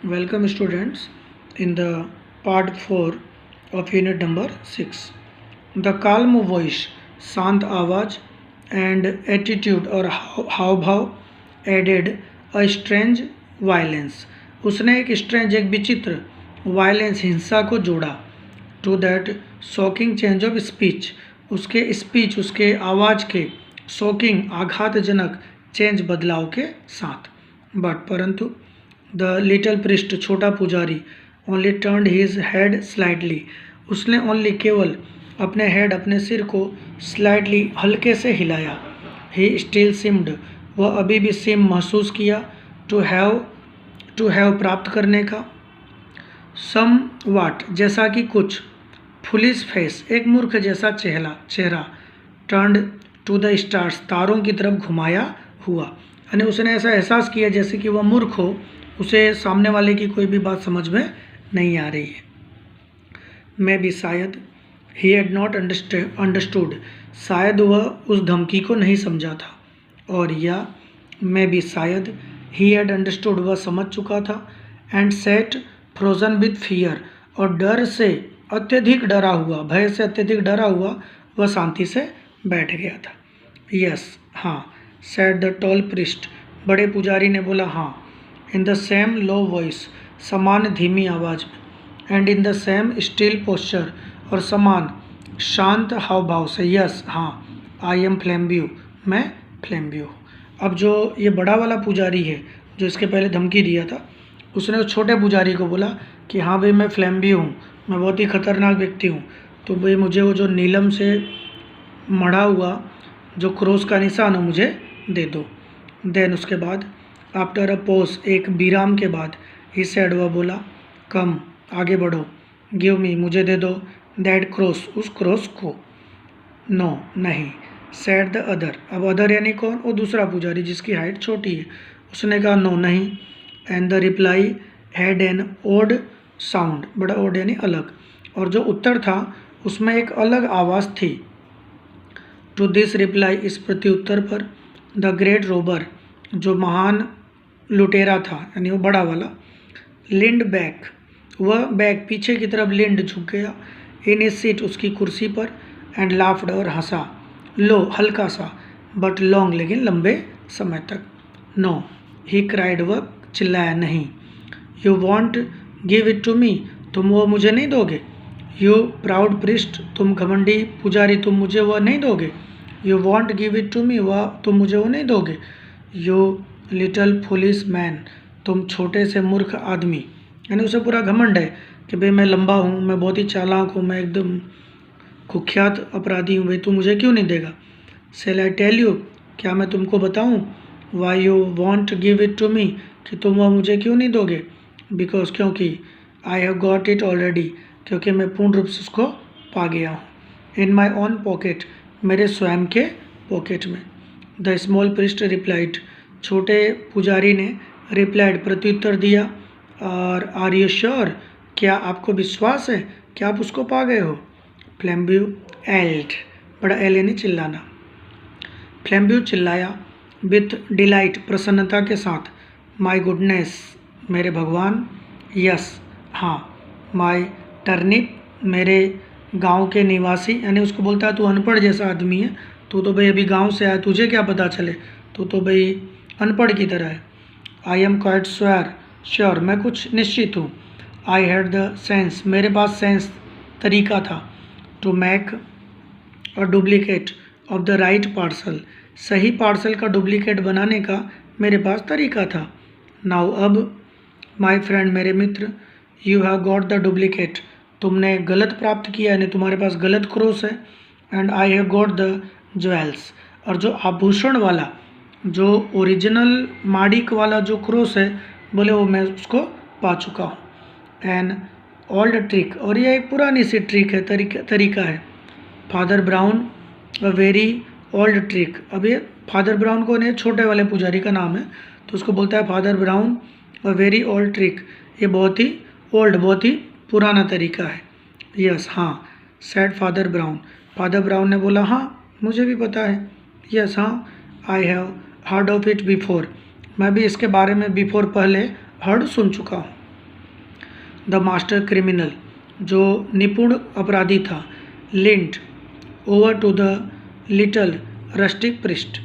Welcome students in the part 4 of unit number 6. The calm voice, शांत आवाज and attitude और हाव भाव added a strange violence. उसने एक strange एक विचित्र violence हिंसा को जोड़ा to that shocking change of speech. उसके speech उसके आवाज़ के shocking आघातजनक चेंज बदलाव के साथ. बट परंतु द लिटल प्रिस्ट छोटा पुजारी only turned his head slightly. उसने ओनली केवल अपने हेड अपने सिर को स्लाइटली हल्के से हिलाया. ही स्टिल सिम्ड वह अभी भी सिम महसूस किया. टू हैव प्राप्त करने का. सम वाट जैसा कि कुछ. फुलिश फेस एक मूर्ख जैसा चेहरा. टर्नड टू द स्टार्स तारों की तरफ घुमाया हुआ. यानी उसने ऐसा एहसास किया जैसे कि वह मूर्ख हो, उसे सामने वाले की कोई भी बात समझ में नहीं आ रही है. मैं भी शायद ही हैड नॉट अंडरस्टूड शायद वह उस धमकी को नहीं समझा था. और या मैं भी शायद ही हैड अंडरस्टूड वह समझ चुका था. And set frozen with fear और डर से अत्यधिक डरा हुआ, भय से अत्यधिक डरा हुआ वह शांति से बैठ गया था. यस हाँ, सेड द टॉल प्रिस्ट बड़े पुजारी ने बोला हाँ. In the same low voice समान धीमी आवाज़ में. And in the same still posture और समान शांत हाव भाव से. यस हाँ, आई एम फ्लेम्ब्यू मैं फ्लेम्ब्यू. अब जो ये बड़ा वाला पुजारी है जो इसके पहले धमकी दिया था, उसने उस छोटे पुजारी को बोला कि हाँ भाई मैं फ्लेम्ब्यू हूँ, मैं बहुत ही खतरनाक व्यक्ति हूँ, तो भाई मुझे वो जो नीलम से मढ़ा हुआ जो क्रॉस का निशान है मुझे दे दो. देन उसके बाद आफ्टर अ पोज एक विराम के बाद ही सेड वह बोला कम आगे बढ़ो. गिव मी मुझे दे दो. दैट क्रॉस उस क्रॉस को. नो नहीं. सेड द अदर अब अदर यानी कौन? वो दूसरा पुजारी जिसकी हाइट छोटी है. उसने कहा नो नहीं. And the reply had an odd sound बड़ा ओड यानी अलग. और जो उत्तर था उसमें एक अलग आवाज़ थी. टू दिस रिप्लाई इस प्रत्युत्तर पर द ग्रेट रोबर जो महान लुटेरा था यानी वो बड़ा वाला. लिंड बैक वह बैक पीछे की तरफ लिंड झुक गया. इन इज सीट उसकी कुर्सी पर. एंड लाफ्ड और हंसा. लो हल्का सा बट लॉन्ग लेकिन लंबे समय तक. नो ही क्राइड वह चिल्लाया नहीं. You won't give it to me तुम वो मुझे नहीं दोगे. यू प्राउड प्रिस्ट तुम घमंडी पुजारी तुम मुझे वह नहीं दोगे. You won't give it to me वह तुम मुझे वो नहीं दोगे. यू लिटल फुलिश मैन तुम छोटे से मूर्ख आदमी. यानी उसे पूरा घमंड है कि भाई मैं लंबा हूँ, मैं बहुत ही चालाक हूँ, मैं एकदम कुख्यात अपराधी हूँ, भाई तू मुझे क्यों नहीं देगा. सेल आई टेल यू क्या मैं तुमको बताऊँ. Why you won't give it to me कि तुम वह मुझे क्यों नहीं दोगे. बिकॉज क्योंकि I have got it already क्योंकि मैं पूर्ण रूप से उसको पा गया हूँ. इन माई ओन पॉकेट मेरे स्वयं के पॉकेट में. द स्मॉल प्रिस्ट रिप्लाइड छोटे पुजारी ने रिप्लाइड प्रत्युत्तर दिया. और आर यू श्योर क्या आपको विश्वास है कि आप उसको पा गए हो. फ्लेम्ब्यू एल्ड बड़ा एल यानी चिल्लाना. फ्लेम्ब्यू चिल्लाया. विथ डिलाइट प्रसन्नता के साथ. माई गुडनेस मेरे भगवान. यस हाँ. माई टर्निप मेरे गांव के निवासी. यानी उसको बोलता है तू अनपढ़ जैसा आदमी है, तू तो भाई अभी गांव से आया, तुझे क्या पता चले, तू तो भाई अनपढ़ की तरह है. आई एम क्वाइट श्योर मैं कुछ निश्चित हूँ. आई हैड द सेंस मेरे पास सेंस तरीका था. To make a duplicate of the right parcel सही पार्सल का डुप्लीकेट बनाने का मेरे पास तरीका था. नाउ अब माई फ्रेंड मेरे मित्र. You have got the duplicate तुमने गलत प्राप्त किया यानी तुम्हारे पास गलत क्रॉस है. And I have got the jewels और जो आभूषण वाला जो ओरिजिनल माड़िक वाला जो क्रॉस है बोले वो मैं उसको पा चुका हूँ. एन ओल्ड ट्रिक और यह एक पुरानी सी ट्रिक है, तरीका है. Father brown a very old trick. अब ये फादर ब्राउन कौन है? छोटे वाले पुजारी का नाम है, तो उसको बोलता है father brown a very old trick. ये बहुत ही ओल्ड बहुत ही पुराना तरीका है. यस हाँ. Said father brown father brown ने बोला हाँ मुझे भी पता है. यस हाँ. I have heard of it before मैं भी इसके बारे में बिफोर पहले हर्ड सुन चुका हूँ. द मास्टर क्रिमिनल, जो निपुण अपराधी था, leant over to the little rustic priest.